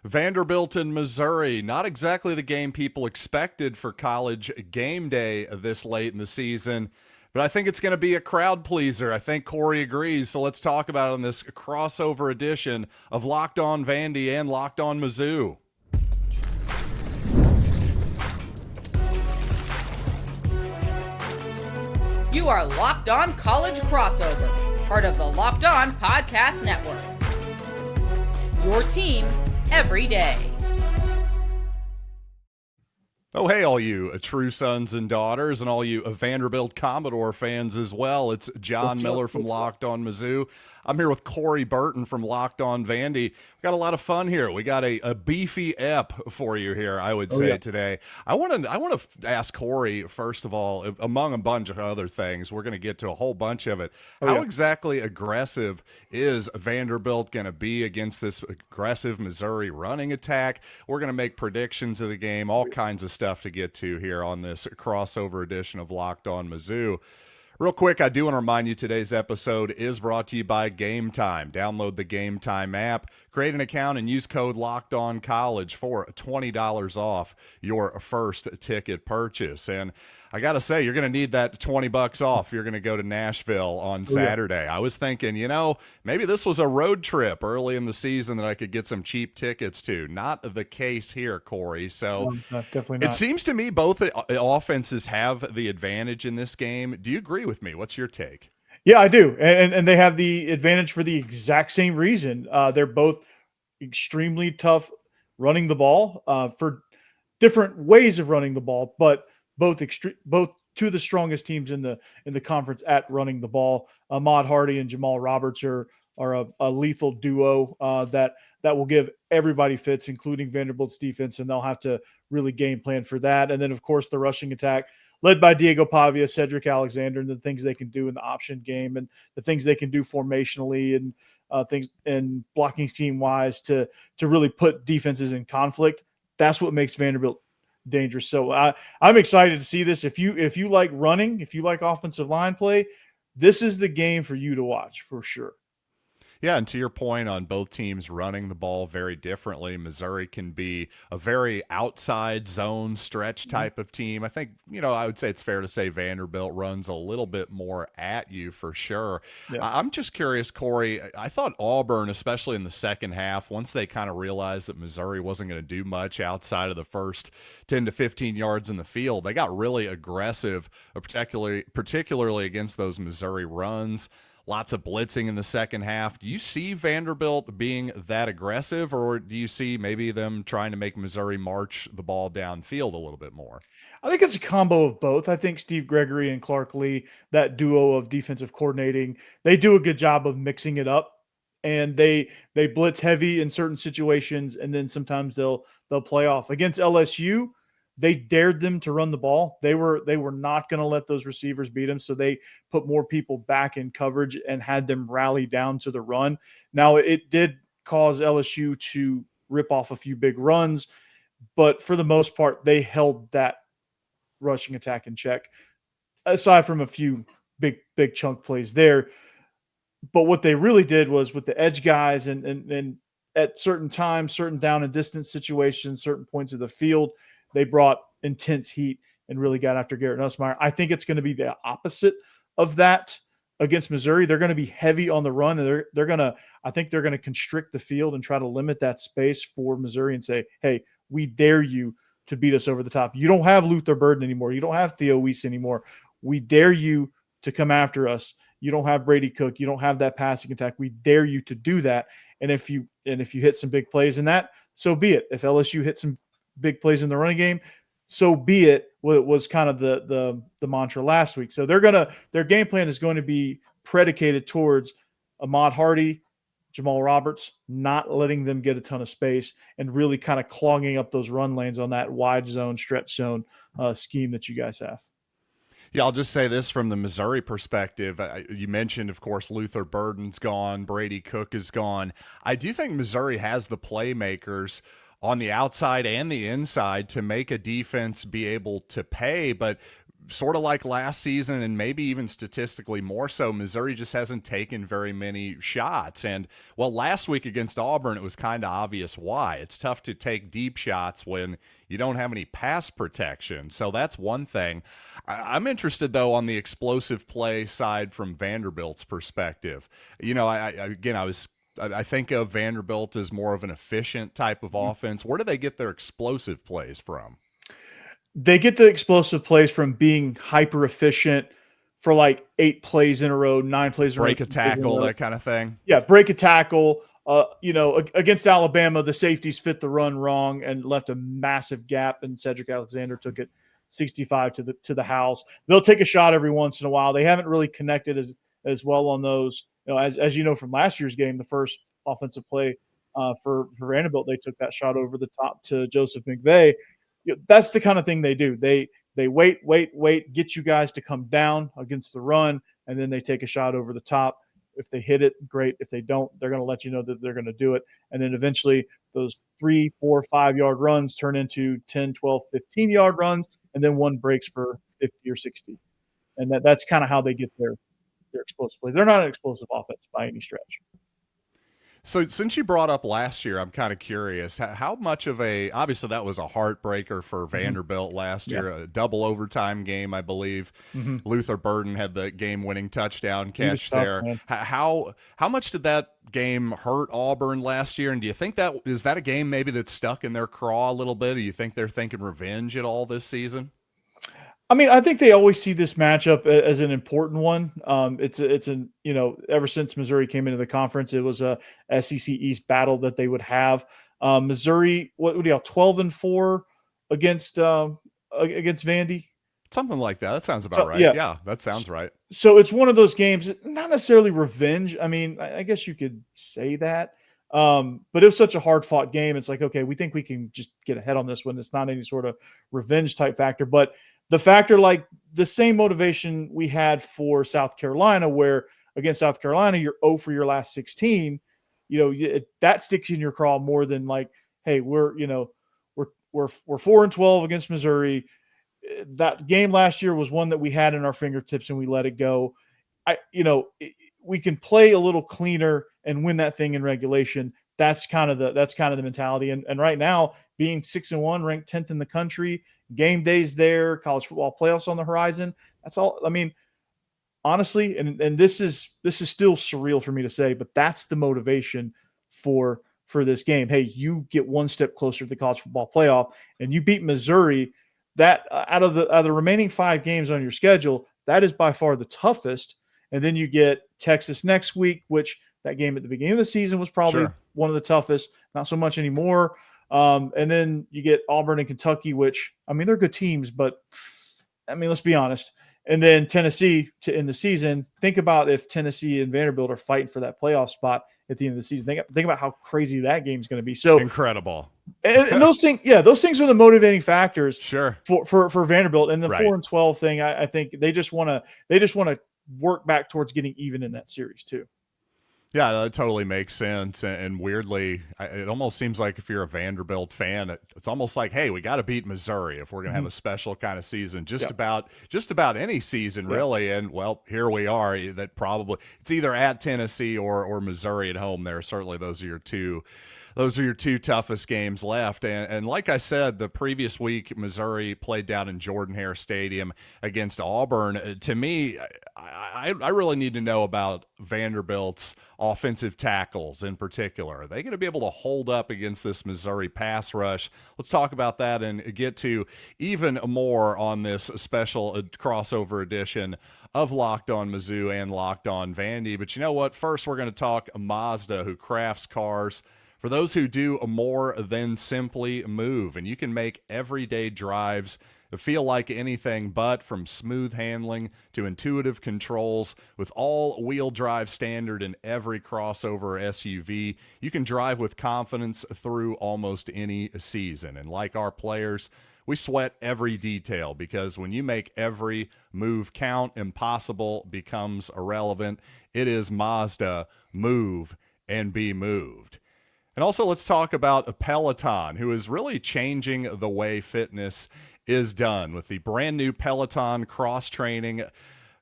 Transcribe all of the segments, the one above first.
Vanderbilt and Missouri, not exactly the game people expected for college game day this late in the season, but I think it's going to be a crowd pleaser. I think Corey agrees, so let's talk about it on this crossover edition of Locked On Vandy and Locked On Mizzou. You are Locked On College Crossover, part of the Locked On Podcast Network. Your team every day. Oh, hey, all you true sons and daughters and all you Vanderbilt Commodore fans as well. It's John Miller from Locked On Mizzou. I'm here with Corey Burton from Locked On Vandy. We've got a lot of fun here. We got a beefy ep for you here, I would say, today. I want to ask Corey, first of all, among a bunch of other things, we're going to get to a whole bunch of it. How exactly aggressive is Vanderbilt going to be against this aggressive Missouri running attack? We're going to make predictions of the game, all kinds of stuff to get to here on this crossover edition of Locked On Mizzou. Real quick, I do want to remind you today's episode is brought to you by Gametime. Download the Gametime app, create an account, and use code LOCKEDONCollege for $20 off your first ticket purchase. And I got to say, you're going to need that $20 off. You're going to go to Nashville on Saturday. I was thinking, maybe this was a road trip early in the season that I could get some cheap tickets to. Not the case here, Corey. So no, definitely not. It seems to me both offenses have the advantage in this game. Do you agree with me? What's your take? Yeah, I do. And they have the advantage for the exact same reason. They're both extremely tough running the ball for different ways of running the ball, but both two of the strongest teams in the conference at running the ball. Ahmad Hardy and Jamal Roberts are a lethal duo that will give everybody fits, including Vanderbilt's defense, and they'll have to really game plan for that. And then, of course, the rushing attack led by Diego Pavia, Cedric Alexander, and the things they can do in the option game and the things they can do formationally and things and blocking scheme wise to really put defenses in conflict. That's what makes Vanderbilt dangerous. So I'm excited to see this. If you like running, if you like offensive line play, this is the game for you to watch for sure. Yeah, and to your point on both teams running the ball very differently, Missouri can be a very outside zone stretch type of team. I think, I would say it's fair to say Vanderbilt runs a little bit more at you for sure. Yeah. I'm just curious, Corey, I thought Auburn, especially in the second half, once they kind of realized that Missouri wasn't going to do much outside of the first 10 to 15 yards in the field, they got really aggressive, particularly against those Missouri runs. Lots of blitzing in the second half. Do you see Vanderbilt being that aggressive, or do you see maybe them trying to make Missouri march the ball downfield a little bit more? I think it's a combo of both. I think Steve Gregory and Clark Lee, that duo of defensive coordinating, they do a good job of mixing it up, and they blitz heavy in certain situations, and then sometimes they'll play off. Against LSU, they dared them to run the ball. They were not going to let those receivers beat them, so they put more people back in coverage and had them rally down to the run. Now, it did cause LSU to rip off a few big runs, but for the most part, they held that rushing attack in check, aside from a few big chunk plays there. But what they really did was with the edge guys and at certain times, certain down and distance situations, certain points of the field, they brought intense heat and really got after Garrett Nussmeier. I think it's going to be the opposite of that against Missouri. They're going to be heavy on the run, and I think they're going to constrict the field and try to limit that space for Missouri and say, hey, we dare you to beat us over the top. You don't have Luther Burden anymore. You don't have Theo Weiss anymore. We dare you to come after us. You don't have Brady Cook. You don't have that passing attack. We dare you to do that. And if you hit some big plays in that, so be it. If LSU hit some big plays in the running game, so be it. Was kind of the mantra last week. So their game plan is going to be predicated towards Ahmad Hardy, Jamal Roberts, not letting them get a ton of space and really kind of clogging up those run lanes on that wide zone, stretch zone scheme that you guys have. Yeah, I'll just say this from the Missouri perspective. You mentioned, of course, Luther Burden's gone. Brady Cook is gone. I do think Missouri has the playmakers on the outside and the inside to make a defense be able to pay, but sort of like last season, and maybe even statistically more so, Missouri just hasn't taken very many shots. And, well, last week against Auburn, it was kind of obvious why. It's tough to take deep shots when you don't have any pass protection. So that's one thing. I'm interested, though, on the explosive play side from Vanderbilt's perspective. You know, I think of Vanderbilt as more of an efficient type of offense. Where do they get their explosive plays from? They get the explosive plays from being hyper efficient for like 8 plays in a row, 9 plays in a row. Break a tackle, that kind of thing. Yeah, break a tackle. You know, against Alabama, the safeties fit the run wrong and left a massive gap, and Cedric Alexander took it 65 to the house. They'll take a shot every once in a while. They haven't really connected as well on those. You know, as you know from last year's game, the first offensive play for Vanderbilt, they took that shot over the top to Joseph McVay. You know, that's the kind of thing they do. They wait, get you guys to come down against the run, and then they take a shot over the top. If they hit it, great. If they don't, they're going to let you know that they're going to do it. And then eventually those 3, 4, 5-yard runs turn into 10, 12, 15-yard runs, and then one breaks for 50 or 60. And that's kind of how they get their explosive plays. They're not an explosive offense by any stretch. So since you brought up last year, I'm kind of curious, how much of obviously that was a heartbreaker for Vanderbilt last year, a double overtime game, I believe. Luther Burden had the game-winning touchdown catch there. How much did that game hurt Auburn last year? And do you think is that a game maybe that's stuck in their craw a little bit? Do you think they're thinking revenge at all this season? I mean, I think they always see this matchup as an important one. It's you know, ever since Missouri came into the conference, it was a SEC East battle that they would have. Missouri, what would you have, 12-4 against Vandy? Something like that. That sounds about right. Yeah, that sounds right. So it's one of those games, not necessarily revenge. I mean, I guess you could say that. But it was such a hard-fought game. It's like, okay, we think we can just get ahead on this one. It's not any sort of revenge type factor, but the factor, like the same motivation we had for South Carolina, where against South Carolina, you're 0 for your last 16, you know, that sticks in your craw more than like, hey, we're 4-12 against Missouri. That game last year was one that we had in our fingertips and we let it go. We can play a little cleaner and win that thing in regulation. That's kind of the mentality. And right now, being 6-1, ranked 10th in the country, game days there, college football playoffs on the horizon. That's all. I mean, honestly, and this is still surreal for me to say, but that's the motivation for this game. Hey, you get one step closer to the college football playoff, and you beat Missouri. That out of the remaining 5 games on your schedule, that is by far the toughest. And then you get Texas next week, which that game at the beginning of the season was probably one of the toughest, not so much anymore. And then you get Auburn and Kentucky, which, I mean, they're good teams, but I mean, let's be honest. And then Tennessee to end the season. Think about if Tennessee and Vanderbilt are fighting for that playoff spot at the end of the season. Think about how crazy that game is going to be. So incredible. And those things are the motivating factors for Vanderbilt. And the 4-12 thing, I think they just want to work back towards getting even in that series too. Yeah, that totally makes sense. And weirdly, it almost seems like if you're a Vanderbilt fan, it's almost like, hey, we got to beat Missouri if we're going to have a special kind of season. Just about any season, really. And, well, here we are. That probably it's either at Tennessee or Missouri at home there. Certainly those are your two toughest games left. And like I said, the previous week, Missouri played down in Jordan-Hare Stadium against Auburn. To me, I really need to know about Vanderbilt's offensive tackles in particular. Are they going to be able to hold up against this Missouri pass rush? Let's talk about that and get to even more on this special crossover edition of Locked On Mizzou and Locked On Vandy. But you know what? First, we're going to talk Mazda, who crafts cars for those who do more than simply move. And you can make everyday drives feel like anything but, from smooth handling to intuitive controls. With all-wheel drive standard in every crossover SUV, you can drive with confidence through almost any season. And like our players, we sweat every detail, because when you make every move count, impossible becomes irrelevant. It is Mazda. Move and be moved. And also, let's talk about a Peloton, who is really changing the way fitness is done with the brand new Peloton cross-training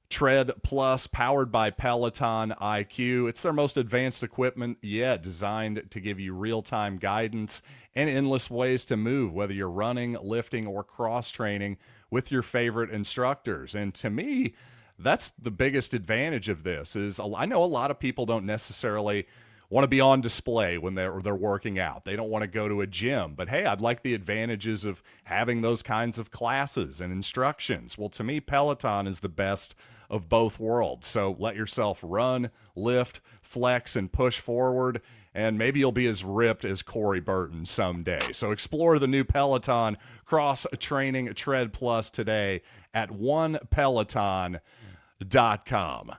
Tread Plus, powered by Peloton IQ. It's their most advanced equipment yet, designed to give you real-time guidance and endless ways to move, whether you're running, lifting, or cross-training with your favorite instructors. And to me, that's the biggest advantage of this. Is I know a lot of people don't necessarily want to be on display when they're working out. They don't want to go to a gym. But hey, I'd like the advantages of having those kinds of classes and instructions. Well, to me, Peloton is the best of both worlds. So let yourself run, lift, flex, and push forward, and maybe you'll be as ripped as Corey Burton someday. So explore the new Peloton cross-training Tread Plus today at onepeloton.com.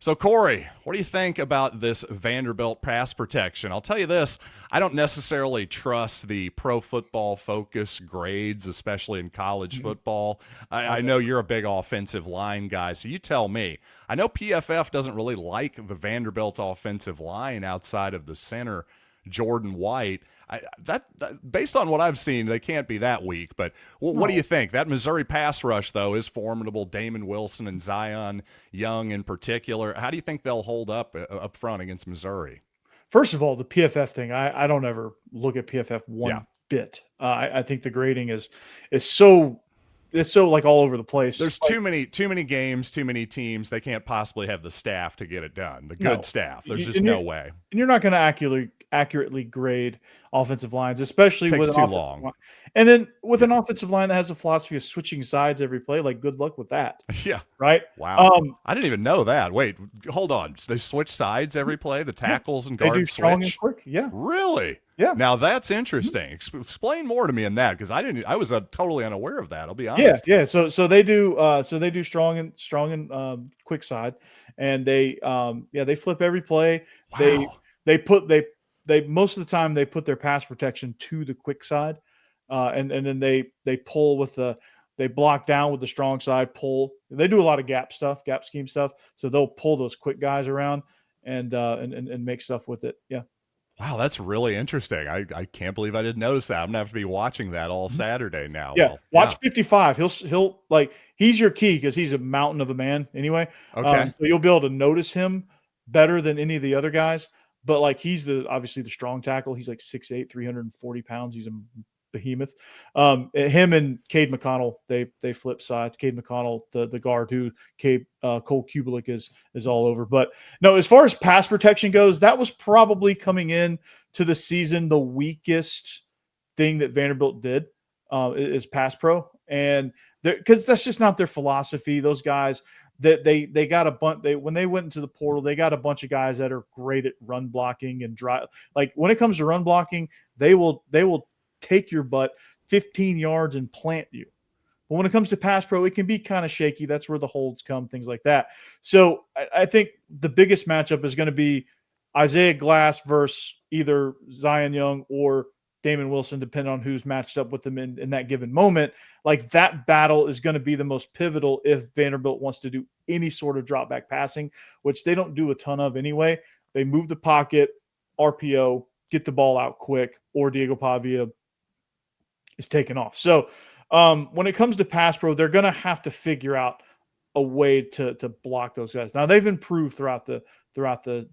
So, Corey, what do you think about this Vanderbilt pass protection? I'll tell you this, I don't necessarily trust the Pro Football Focus grades, especially in college football. I know you're a big offensive line guy, so you tell me. I know PFF doesn't really like the Vanderbilt offensive line outside of the center, Jordan White. That based on what I've seen, they can't be that weak. But what do you think? That Missouri pass rush, though, is formidable. Damon Wilson and Zion Young in particular. How do you think they'll hold up front against Missouri? First of all, the PFF thing, I don't ever look at PFF one bit. I think the grading is so like all over the place. There's too many games, too many teams. They can't possibly have the staff to get it done. The good staff. There's just no way. And you're not going to accurately grade offensive lines, especially with an offensive line. And then with an offensive line that has a philosophy of switching sides every play, like good luck with that. Yeah. Right? Wow. I didn't even know that. Wait, hold on. They switch sides every play? The tackles and guards they do strong switch? and quick. Yeah. Really? Yeah. Now that's interesting. Explain more to me in that, because I was totally unaware of that. I'll be honest. Yeah. So they do strong and quick side, and they flip every play. Wow. They most of the time they put their pass protection to the quick side, and then they pull they block down with the strong side, pull. They do a lot of gap scheme stuff. So they'll pull those quick guys around and make stuff with it. Yeah. Wow, that's really interesting. I can't believe I didn't notice that. I'm gonna have to be watching that all Saturday now. Yeah, watch 55. He'll he's your key because he's a mountain of a man anyway. Okay, so you'll be able to notice him better than any of the other guys. But he's obviously the strong tackle. He's like 6'8", 340 pounds. He's a behemoth. Him and Cade McConnell, they flip sides. Cade McConnell, the guard who Cole Kubelik is all over. But no, as far as pass protection goes, that was probably coming in to the season the weakest thing that Vanderbilt did is pass pro, and because that's just not their philosophy. Those guys that they got a bunch. When they went into the portal, they got a bunch of guys that are great at run blocking and drive. Like when it comes to run blocking, they will take your butt 15 yards and plant you. But when it comes to pass pro, it can be kind of shaky. That's where the holds come, things like that. So I think the biggest matchup is going to be Isaiah Glass versus either Zion Young or Damon Wilson, depending on who's matched up with them in that given moment. Like that battle is going to be the most pivotal if Vanderbilt wants to do any sort of drop back passing, which they don't do a ton of anyway. They move the pocket, RPO, get the ball out quick, or Diego Pavia is taken off. So when it comes to pass pro, they're going to have to figure out a way to block those guys. Now they've improved throughout the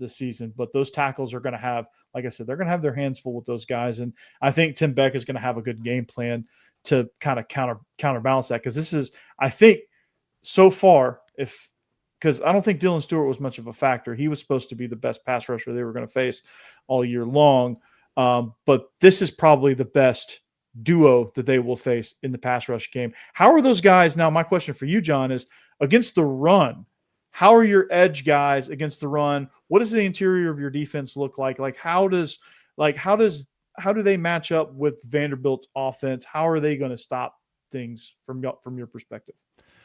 season, but those tackles are going to have, like I said, they're going to have their hands full with those guys. And I think Tim Beck is going to have a good game plan to kind of counterbalance that. Cause this is, I think so far, because I don't think Dylan Stewart was much of a factor. He was supposed to be the best pass rusher they were going to face all year long. But this is probably the best duo that they will face in the pass rush game. How are those guys? Now, my question for you, John, is against the run, how are your edge guys against the run? What does the interior of your defense look like? How do they match up with Vanderbilt's offense? How are they going to stop things from your perspective?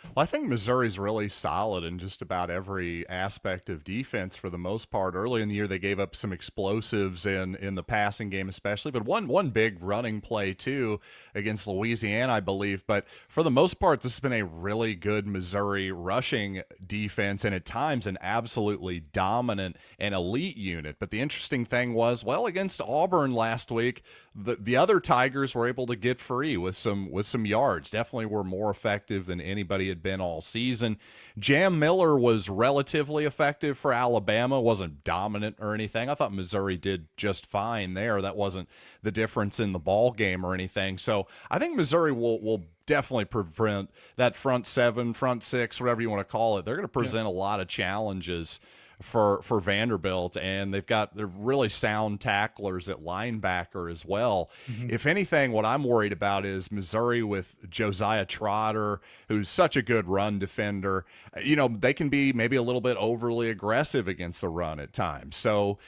Well, I think Missouri's really solid in just about every aspect of defense for the most part. Early in the year, they gave up some explosives in the passing game, especially, but one big running play too against Louisiana, I believe. But for the most part, this has been a really good Missouri rushing defense, and at times an absolutely dominant and elite unit. But the interesting thing was, well, against Auburn last week, the other Tigers were able to get free with some yards. Definitely were more effective than anybody had been all season. Jam Miller was relatively effective for Alabama, wasn't dominant or anything. I thought Missouri did just fine there. That wasn't the difference in the ball game or anything. So I think Missouri will definitely prevent that front seven, front six, whatever you want to call it. They're going to present a lot of challenges for Vanderbilt, and they're really sound tacklers at linebacker as well. If anything, what I'm worried about is Missouri with Josiah Trotter, who's such a good run defender. They can be maybe a little bit overly aggressive against the run at times. So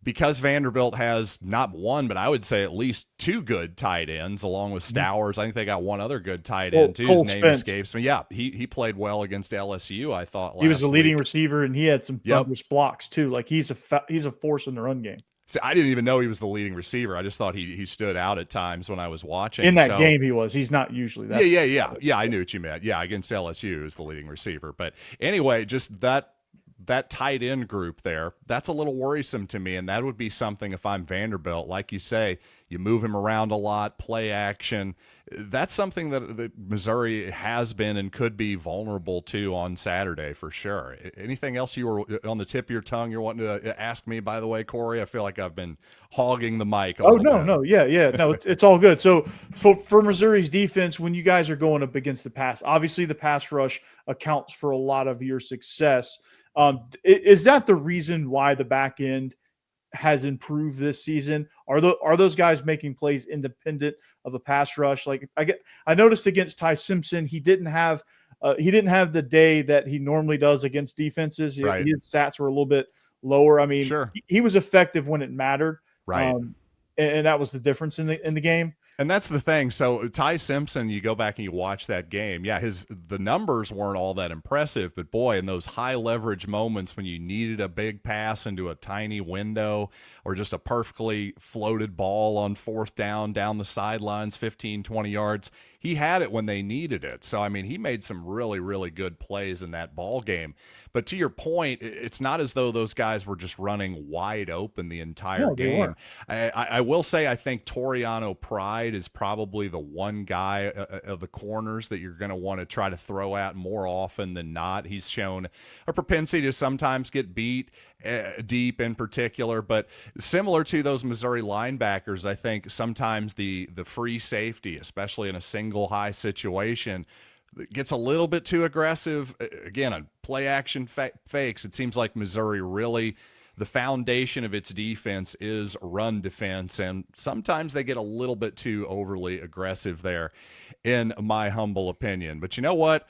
because Vanderbilt has not one, but I would say at least two good tight ends, along with Stowers. I think they got one other good tight end, too. His name escapes me. Yeah, he played well against LSU, I thought, last He was the leading week. receiver, and he had some thunderous blocks, too. Like, he's a force in the run game. See, I didn't even know he was the leading receiver. I just thought he stood out at times when I was watching. In that game, he was. He's not usually that. Yeah, I knew what you meant. Yeah, against LSU, he was the leading receiver. But anyway, just that tight end group there, that's a little worrisome to me, and that would be something if I'm Vanderbilt. Like you say, you move him around a lot, play action. That's something that Missouri has been and could be vulnerable to on Saturday for sure. Anything else you were on the tip of your tongue you're wanting to ask me, by the way, Corey? I feel like I've been hogging the mic. No. No, it's all good. So for Missouri's defense, when you guys are going up against the pass, obviously the pass rush accounts for a lot of your success. Is that the reason why the back end has improved this season? Are those guys making plays independent of a pass rush? Like I noticed against Ty Simpson, he didn't have the day that he normally does against defenses. Right. His stats were a little bit lower. I mean, sure. he was effective when it mattered. Right. And that was the difference in the game. And that's the thing. So Ty Simpson, you go back and you watch that game. Yeah, the numbers weren't all that impressive, but boy, in those high leverage moments when you needed a big pass into a tiny window or just a perfectly floated ball on fourth down the sidelines, 15, 20 yards, he had it when they needed it. So, I mean, he made some really, really good plays in that ball game. But to your point, it's not as though those guys were just running wide open the entire game. I will say I think Toriano Pride is probably the one guy of the corners that you're going to want to try to throw at more often than not. He's shown a propensity to sometimes get beat deep in particular, but similar to those Missouri linebackers, I think sometimes the free safety, especially in a single high situation, gets a little bit too aggressive. Again, on play action fakes, it seems like Missouri really, the foundation of its defense is run defense, and sometimes they get a little bit too overly aggressive there, in my humble opinion. But you know what?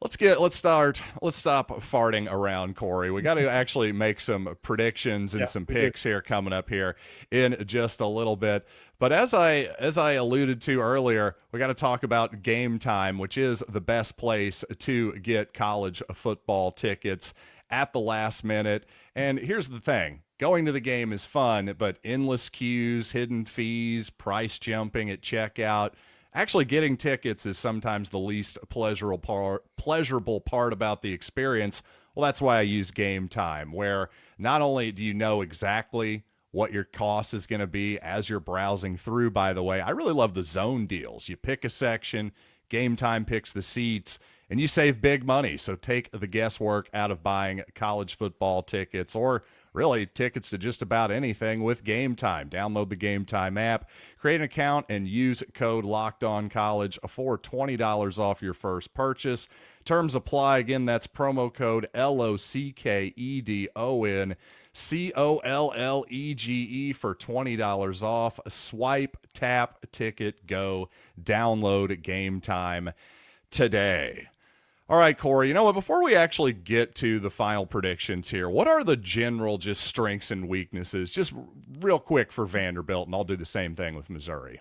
Let's stop farting around, Corey. We got to actually make some predictions and some picks here coming up here in just a little bit. But as I alluded to earlier, we got to talk about Gametime, which is the best place to get college football tickets at the last minute. And here's the thing. Going to the game is fun, but endless queues, hidden fees, price jumping at checkout. Actually, getting tickets is sometimes the least pleasurable part about the experience. Well, that's why I use Gametime, where not only do you know exactly what your cost is going to be as you're browsing through, by the way, I really love the zone deals. You pick a section, Gametime picks the seats, and you save big money. So take the guesswork out of buying college football tickets or really tickets to just about anything with Gametime. Download the Gametime app, create an account, and use code LOCKEDONCollege for $20 off your first purchase. Terms apply. Again, that's promo code LOCKEDONCOLLEGE for $20 off. Swipe, tap, ticket, go. Download Gametime today. All right, Corey, you know what? Before we actually get to the final predictions here, what are the general just strengths and weaknesses, just real quick for Vanderbilt, and I'll do the same thing with Missouri.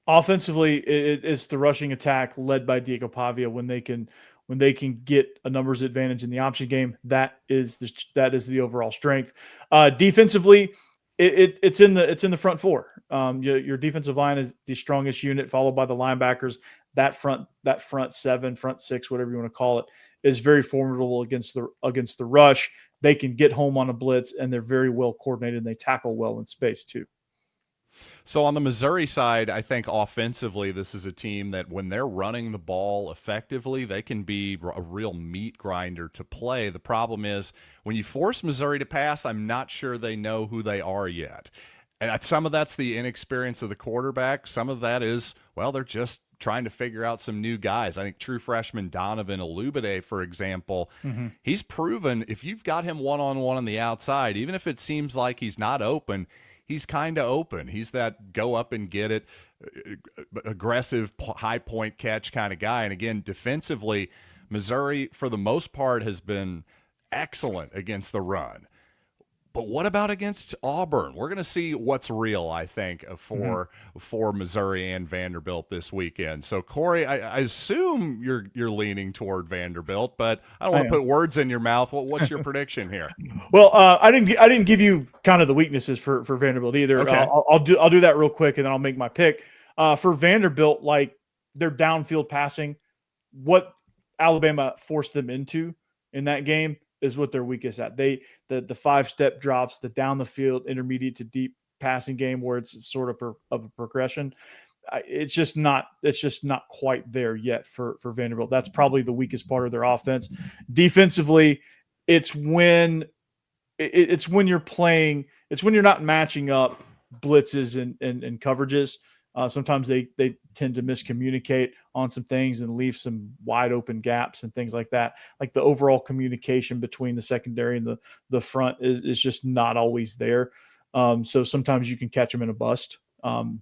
Offensively, it's the rushing attack led by Diego Pavia when they can when they can get a numbers advantage in the option game, that is the overall strength. Defensively, it's in the front four. Your defensive line is the strongest unit, followed by the linebackers. That front seven, front six, whatever you want to call it, is very formidable against the rush. They can get home on a blitz, and they're very well coordinated, and they tackle well in space too. So on the Missouri side, I think offensively, this is a team that when they're running the ball effectively, they can be a real meat grinder to play. The problem is when you force Missouri to pass, I'm not sure they know who they are yet. And some of that's the inexperience of the quarterback. Some of that is, well, they're just trying to figure out some new guys. I think true freshman Donovan Olubade, for example, he's proven if you've got him one-on-one on the outside, even if it seems like he's not open, he's kind of open. He's that go up and get it, aggressive, high point catch kind of guy. And again, defensively, Missouri, for the most part, has been excellent against the run. But what about against Auburn? We're going to see what's real, I think, for Missouri and Vanderbilt this weekend. So, Corey, I assume you're leaning toward Vanderbilt, but I don't want to put words in your mouth. What's your prediction here? Well, I didn't give you kind of the weaknesses for Vanderbilt either. Okay. I'll do that real quick, and then I'll make my pick. For Vanderbilt, like their downfield passing, what Alabama forced them into in that game is what they're weakest at. The 5-step drops, the down the field, intermediate to deep passing game where it's sort of a progression. It's just not quite there yet for Vanderbilt. That's probably the weakest part of their offense. Defensively, it's when you're not matching up blitzes and coverages. Sometimes they tend to miscommunicate on some things and leave some wide open gaps and things like that. Like the overall communication between the secondary and the front is just not always there. So sometimes you can catch them in a bust, on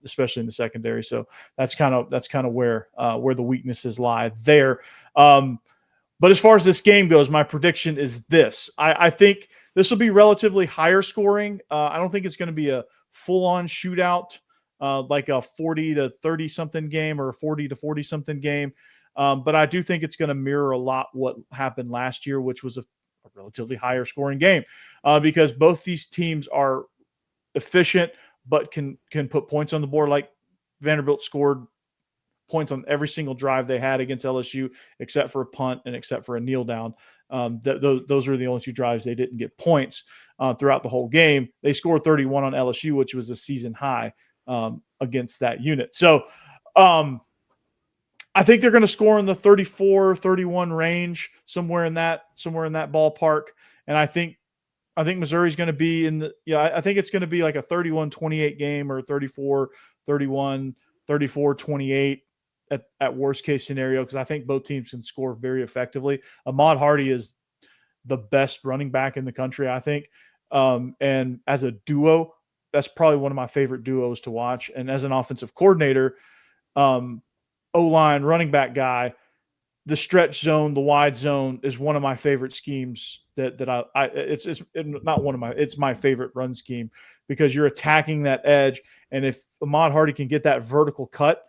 especially in the secondary. So that's kind of where the weaknesses lie there. But as far as this game goes, my prediction is this. I think this will be relatively higher scoring. I don't think it's going to be a full on shootout. Like a 40 to 30 something game or a 40 to 40 something game. But I do think it's going to mirror a lot what happened last year, which was a relatively higher scoring game, because both these teams are efficient, but can put points on the board. Like Vanderbilt scored points on every single drive they had against LSU, except for a punt and except for a kneel down. Those are the only two drives they didn't get points throughout the whole game. They scored 31 on LSU, which was a season high against that unit. So I think they're going to score in the 34-31 range, somewhere in that ballpark. And I think Missouri's going to be I think it's going to be like a 31-28 game or 34-31, 34-28 at worst case scenario, because I think both teams can score very effectively. Ahmad Hardy is the best running back in the country, I think. And as a duo, that's probably one of my favorite duos to watch. And as an offensive coordinator, O-line, running back guy, the stretch zone, the wide zone is one of my favorite schemes it's not one of my, it's my favorite run scheme, because you're attacking that edge. And if Ahmad Hardy can get that vertical cut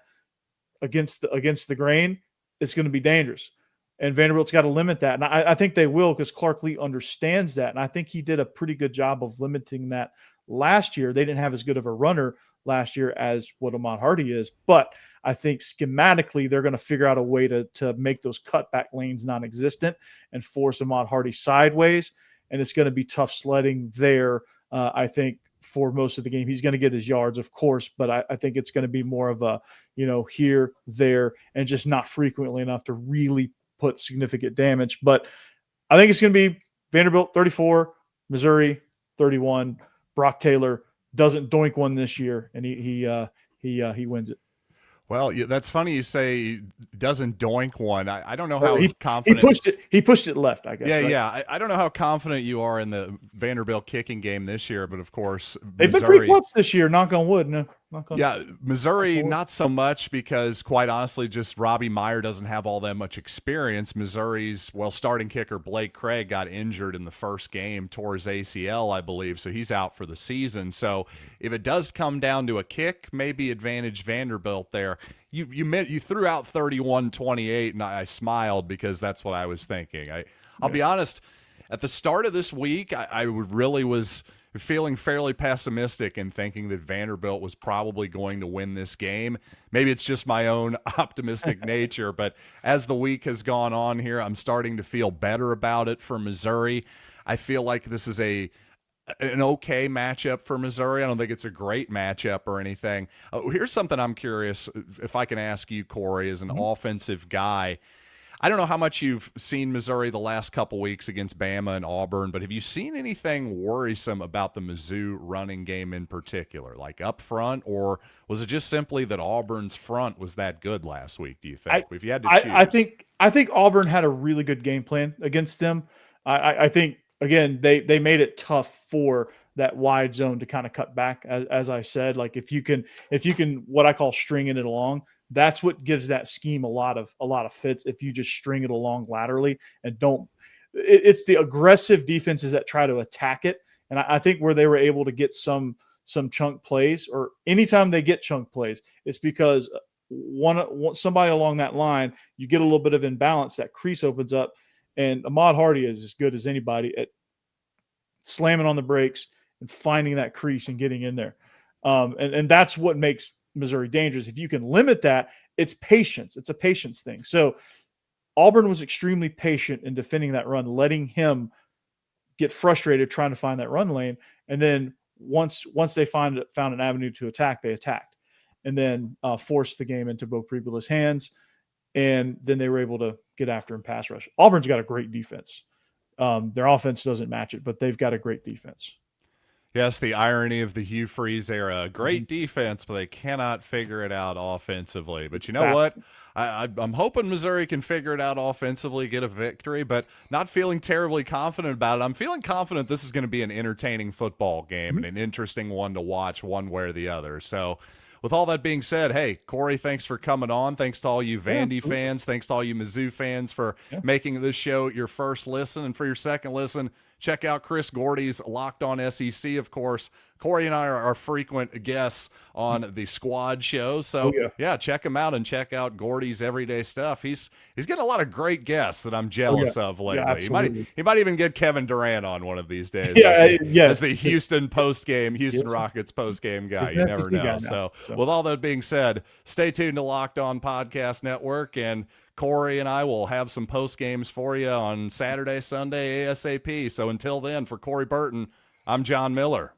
against the grain, it's going to be dangerous. And Vanderbilt's got to limit that. And I think they will, because Clark Lee understands that. And I think he did a pretty good job of limiting that last year. They didn't have as good of a runner last year as what Ahmad Hardy is. But I think schematically they're going to figure out a way to make those cutback lanes non-existent and force Ahmad Hardy sideways. And it's going to be tough sledding there, I think, for most of the game. He's going to get his yards, of course, but I think it's going to be more of a, here, there, and just not frequently enough to really put significant damage. But I think it's going to be Vanderbilt 34, Missouri 31. Brock Taylor doesn't doink one this year, and he wins it. Well, that's funny you say he doesn't doink one. I don't know how confident he pushed it left, I guess. Yeah, right? yeah. I don't know how confident you are in the Vanderbilt kicking game this year, but of course they've been pretty close this year. Knock on wood. No? Yeah, Missouri, not so much because, quite honestly, just Robbie Meyer doesn't have all that much experience. Missouri's, starting kicker Blake Craig got injured in the first game, tore his ACL, I believe, so he's out for the season. So if it does come down to a kick, maybe advantage Vanderbilt there. You threw out 31-28, and I smiled because that's what I was thinking. I'll be honest, at the start of this week, I really was feeling fairly pessimistic and thinking that Vanderbilt was probably going to win this game. Maybe it's just my own optimistic nature, but as the week has gone on here, I'm starting to feel better about it for Missouri. I feel like this is an okay matchup for Missouri. I don't think it's a great matchup or anything. Here's something I'm curious if I can ask you, Corey, as an offensive guy. I don't know how much you've seen Missouri the last couple weeks against Bama and Auburn, but have you seen anything worrisome about the Mizzou running game in particular, like up front, or was it just simply that Auburn's front was that good last week, do you think? If you had to choose. I think Auburn had a really good game plan against them. I think, again, they made it tough for that wide zone to kind of cut back, as I said. Like if you can what I call stringing it along, that's what gives that scheme a lot of fits. If you just string it along laterally and it's the aggressive defenses that try to attack it. And I think where they were able to get some chunk plays, or anytime they get chunk plays, it's because somebody along that line, you get a little bit of imbalance, that crease opens up, and Ahmad Hardy is as good as anybody at slamming on the brakes and finding that crease and getting in there. And that's what makes Missouri dangerous. If you can limit that, it's patience. It's a patience thing. So Auburn was extremely patient in defending that run, letting him get frustrated trying to find that run lane. And then once they found an avenue to attack, they attacked, and then forced the game into Bo Pribula's hands. And then they were able to get after him pass rush. Auburn's got a great defense. Their offense doesn't match it, but they've got a great defense. Yes, the irony of the Hugh Freeze era. Great defense, but they cannot figure it out offensively. But you know what? I'm hoping Missouri can figure it out offensively, get a victory, but not feeling terribly confident about it. I'm feeling confident this is going to be an entertaining football game and an interesting one to watch one way or the other. So with all that being said, hey, Corey, thanks for coming on. Thanks to all you Vandy fans. Thanks to all you Mizzou fans for making this show your first listen. And for your second listen, check out Chris Gordy's Locked On SEC, of course. Corey and I are frequent guests on the Squad show. So, check him out and check out Gordy's everyday stuff. He's getting a lot of great guests that I'm jealous of lately. He might even get Kevin Durant on one of these days as the Houston Rockets post-game guy. You never know. So, with all that being said, stay tuned to Locked On Podcast Network, and Corey and I will have some post games for you on Saturday, Sunday, ASAP. So until then, for Corey Burton, I'm John Miller.